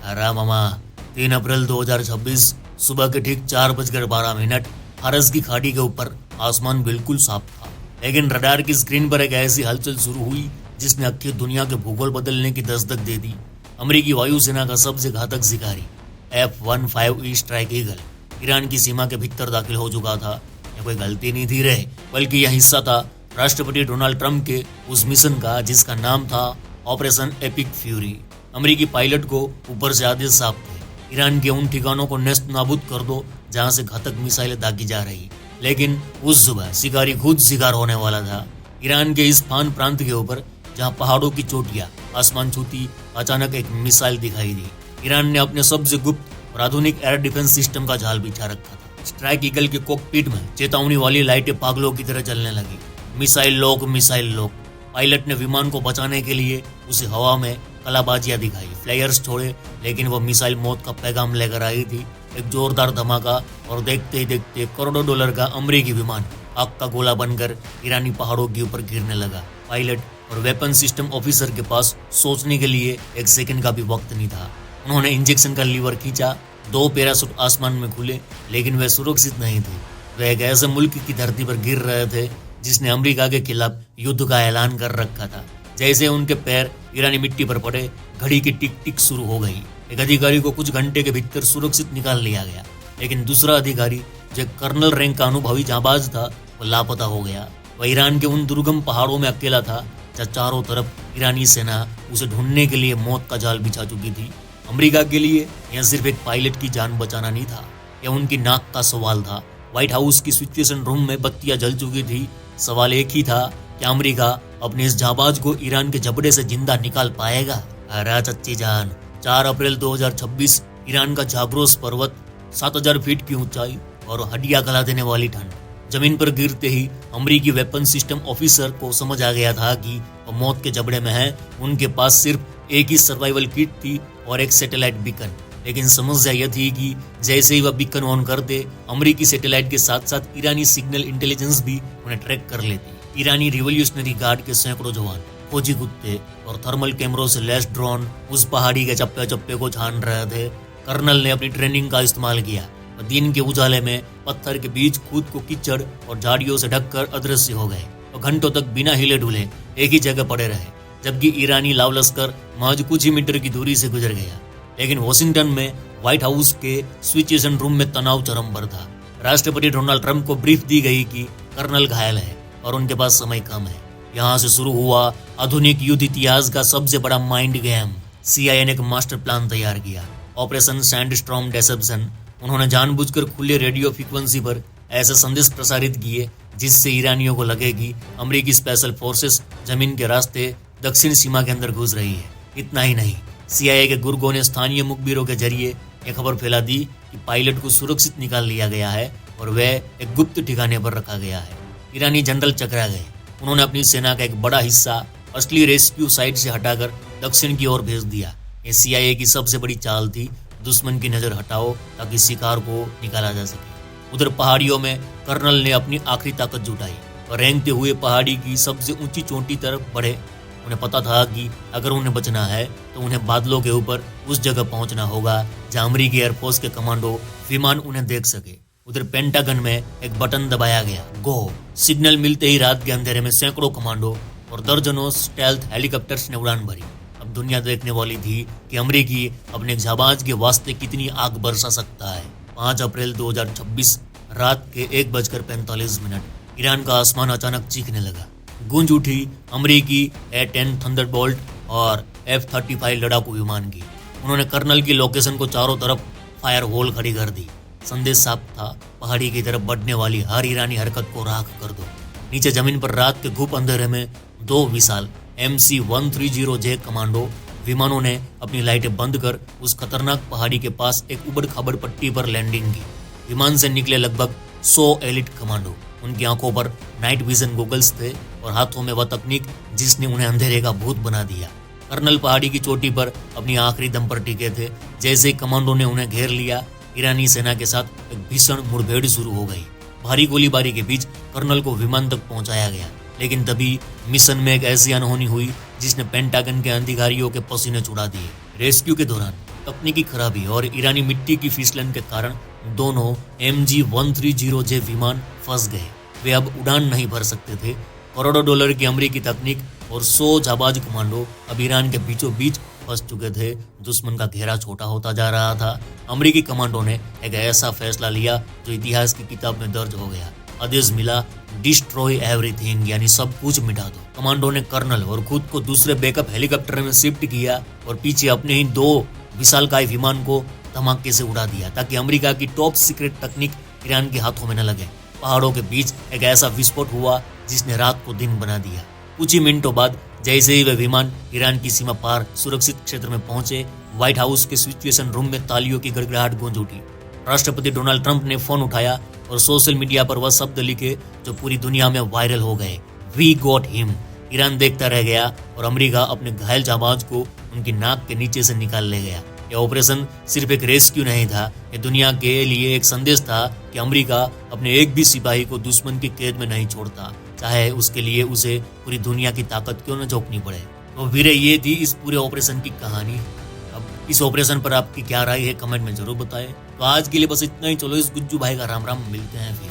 अरे मामा, 3 अप्रैल 2026 सुबह के ठीक 4:12 फारस की खाड़ी के ऊपर आसमान बिल्कुल साफ था, लेकिन रडार की स्क्रीन पर एक ऐसी हलचल शुरू हुई जिसने अक्खी दुनिया के भूगोल बदलने की दस्तक दे दी। अमेरिकी वायुसेना का सबसे घातक शिकारी F-15E स्ट्राइक ईगल ईरान की सीमा के भीतर दाखिल हो चुका था। यह कोई गलती नहीं थी रे, बल्कि यह हिस्सा था राष्ट्रपति डोनाल्ड ट्रंप के उस मिशन का जिसका नाम था ऑपरेशन एपिक फ्यूरी। अमेरिकी पायलट को ऊपर से आदेश साफ थे, ईरान के उन ठिकानों को नेस्त नाबूद कर दो जहां से घातक मिसाइलें दागी जा रही। लेकिन उस सुबह शिकारी खुद शिकार होने वाला था। ईरान के इस फान प्रांत के ऊपर जहां पहाड़ों की चोटियां आसमान छूती, अचानक एक मिसाइल दिखाई दी। ईरान ने अपने सबसे गुप्त और आधुनिक एयर डिफेंस सिस्टम का जाल बिछा रखा था। स्ट्राइक ईगल के कॉकपिट में चेतावनी वाली लाइटें पागलों की तरह चलने लगी। Missile lock. पायलट ने विमान को बचाने के लिए उसे हवा में कलाबाजियां दिखाई, फ्लायर्स छोड़े, लेकिन वह मिसाइल मौत का पैगाम लेकर आई थी। एक जोरदार धमाका और देखते ही देखते करोड़ों डॉलर का अमेरिकी विमान आग का गोला बनकर ईरानी पहाड़ों के ऊपर गिरने लगा। पायलट और वेपन सिस्टम ऑफिसर के पास सोचने के लिए एक सेकंड का भी वक्त नहीं था। उन्होंने इंजेक्शन का लीवर खींचा, 2 पैराशूट आसमान में खुले, लेकिन वे सुरक्षित नहीं थे। वे एक ऐसे मुल्क की धरती पर गिर रहे थे जिसने अमेरिका के खिलाफ युद्ध का ऐलान कर रखा था। जैसे उनके पैर ईरानी मिट्टी पर पड़े, घड़ी की टिक टिक शुरू हो गई। एक अधिकारी को कुछ घंटे के भीतर सुरक्षित निकाल लिया गया, लेकिन दूसरा अधिकारी जो कर्नल रैंक का अनुभवी जांबाज था, वो लापता हो गया। वह ईरान के उन दुर्गम पहाड़ों में अकेला था जहाँ चारों तरफ ईरानी सेना उसे ढूंढने के लिए मौत का जाल बिछा चुकी थी। अमेरिका के लिए यह सिर्फ एक पायलट की जान बचाना नहीं था, यह उनकी नाक का सवाल था। व्हाइट हाउस की सिचुएशन रूम में बत्तियां जल चुकी थी। सवाल एक ही था कि अमेरिका अपने इस जाबाज को ईरान के जबड़े से जिंदा निकाल पाएगा। अरे चच्ची जान, 4 अप्रैल 2026 ईरान का जाग्रोस पर्वत, 7000 फीट की ऊंचाई और हड्डियां गला देने वाली ठंड। जमीन पर गिरते ही अमेरिकी वेपन सिस्टम ऑफिसर को समझ आ गया था कि वो मौत के जबड़े में है। उनके पास सिर्फ एक ही सर्वाइवल किट थी और एक सैटेलाइट बीकन। लेकिन समस्या यह थी कि जैसे ही वह बीकन ऑन कर दे, अमेरिकी सैटेलाइट के साथ साथ ईरानी सिग्नल इंटेलिजेंस भी उन्हें ट्रैक कर लेती। ईरानी रिवॉल्यूशनरी गार्ड के सैकड़ों जवान, फौजी कुत्ते और थर्मल कैमरों से लैस ड्रोन उस पहाड़ी के चप्पे चप्पे को छान रहे थे। कर्नल ने अपनी ट्रेनिंग का इस्तेमाल किया। दिन के उजाले में पत्थर के बीच खुद को कीचड़ और झाड़ियों से ढककर अदृश्य हो गए और घंटों तक बिना हिले डुले एक ही जगह पड़े रहे, जबकि ईरानी लाव लश्कर महज कुछ ही मीटर की दूरी से गुजर गया। लेकिन वॉशिंगटन में व्हाइट हाउस के सिचुएशन रूम में तनाव चरम पर था। राष्ट्रपति डोनाल्ड ट्रंप को ब्रीफ दी गई कि कर्नल घायल है और उनके पास समय कम है। यहाँ से शुरू हुआ आधुनिक युद्ध इतिहास का सबसे बड़ा माइंड गेम। CIA ने एक मास्टर प्लान तैयार किया, ऑपरेशन सैंडस्टॉर्म डिसेप्शन। उन्होंने जानबूझकर खुले रेडियो फ्रीक्वेंसी पर ऐसे संदेश प्रसारित किए जिससे ईरानियों को लगे कि अमेरिकी स्पेशल फोर्सेस जमीन के रास्ते दक्षिण सीमा के अंदर घुस रही है। इतना ही नहीं, CIA के गुर्गों ने स्थानीय मुखबिरों के जरिए यह खबर फैला दी कि पायलट को सुरक्षित निकाल लिया गया है और वह एक गुप्त ठिकाने पर रखा गया है। ईरानी जनरल चकरा गए। उन्होंने अपनी सेना का एक बड़ा हिस्सा असली रेस्क्यू साइट से हटाकर दक्षिण की ओर भेज दिया। ये CIA की सबसे बड़ी चाल थी, दुश्मन की नजर हटाओ ताकि शिकार को निकाला जा सके। उधर पहाड़ियों में कर्नल ने अपनी आखिरी ताकत जुटाई और रेंगते हुए पहाड़ी की सबसे ऊंची चोटी तरफ बढ़े। उन्हें पता था कि अगर उन्हें बचना है तो उन्हें बादलों के ऊपर उस जगह पहुंचना होगा जहां अमेरिकी एयरफोर्स के कमांडो विमान उन्हें देख सके। उधर पेंटागन में एक बटन दबाया गया, गो। सिग्नल मिलते ही रात के अंधेरे में सैकड़ों कमांडो और दर्जनों स्टेल्थ हेलीकॉप्टर्स ने उड़ान भरी। अब दुनिया देखने वाली थी कि अमेरिकी अपने जाबाज के वास्ते कितनी आग बरसा सकता है। 5 अप्रैल 2026 रात के 1:45 ईरान का आसमान अचानक चीखने लगा। गूंज उठी अमेरिकी A-10 थंडरबोल्ट और F-35 लड़ाकू विमान की। उन्होंने कर्नल की लोकेशन को चारों तरफ फायर होल खड़ी कर दी। संदेश साफ था, पहाड़ी की तरफ बढ़ने वाली हर ईरानी हरकत को राख कर दो। नीचे जमीन पर रात के घुप अंधेरे में 2 विशाल MC-130J कमांडो विमानों ने अपनी लाइटें बंद कर उस खतरनाक पहाड़ी के पास एक उबड़ खाबड़ पट्टी पर लैंडिंग की। विमान से निकले लगभग 100 एलिट कमांडो। उनकी आंखों पर नाइट विजन गॉगल्स थे और हाथों में वह तकनीक जिसने उन्हें अंधेरे का भूत बना दिया। कर्नल पहाड़ी की चोटी पर अपनी आखिरी दम पर टिके थे। जैसे ही कमांडो ने उन्हें घेर लिया, ईरानी सेना के साथ एक भीषण मुठभेड़ शुरू हो गई। भारी गोलीबारी के बीच कर्नल को विमान तक पहुंचाया गया, लेकिन तभी मिशन में एक ऐसी अनहोनी हुई जिसने पेंटागन के अधिकारियों के पसीने छुड़ा दिए। रेस्क्यू के दौरान तकनीकी खराबी और ईरानी मिट्टी की फिसलन के कारण दोनों MG-130J विमान फंस गए। वे अब उड़ान नहीं भर सकते थे। करोड़ों डॉलर की अमेरिकी तकनीक और 100 जाबाज कमांडो अब ईरान के बीचों बीच फंस चुके थे। दुश्मन का घेरा छोटा होता जा रहा था। अमेरिकी कमांडो ने एक ऐसा फैसला लिया जो इतिहास की किताब में दर्ज हो गया। आदेश मिला, डिस्ट्रॉय एवरीथिंग, यानी सब कुछ मिटा दो। कमांडो ने कर्नल और खुद को दूसरे बैकअप हेलीकॉप्टर में शिफ्ट किया और पीछे अपने ही 2 विशालकाय विमान को धमाके से उड़ा दिया ताकि अमेरिका की टॉप सीक्रेट तकनीक ईरान के हाथों में न लगे। पहाड़ों के बीच एक ऐसा विस्फोट हुआ जिसने रात को दिन बना दिया। कुछ ही मिनटों बाद जैसे ही वे विमान ईरान की सीमा पार सुरक्षित क्षेत्र में पहुंचे, व्हाइट हाउस के सिचुएशन रूम में तालियों की गड़गड़ाहट गूंज उठी। राष्ट्रपति डोनाल्ड ट्रंप ने फोन उठाया और सोशल मीडिया पर वह शब्द लिखे जो पूरी दुनिया में वायरल हो गए, वी गॉट हिम। ईरान देखता रह गया और अमेरिका अपने घायल जाबाज को उनकी नाक के नीचे से निकाल ले गया। यह ऑपरेशन सिर्फ एक रेस्क्यू नहीं था, यह दुनिया के लिए एक संदेश था कि अमेरिका अपने एक भी सिपाही को दुश्मन की कैद में नहीं छोड़ता, चाहे उसके लिए उसे पूरी दुनिया की ताकत क्यों न झोंकनी पड़े। तो वीरे, ये थी इस पूरे ऑपरेशन की कहानी। अब इस ऑपरेशन पर आपकी क्या राय है कमेंट में जरूर बताएं। तो आज के लिए बस इतना ही। चलो इस गुज्जू भाई का राम राम, मिलते हैं फिर।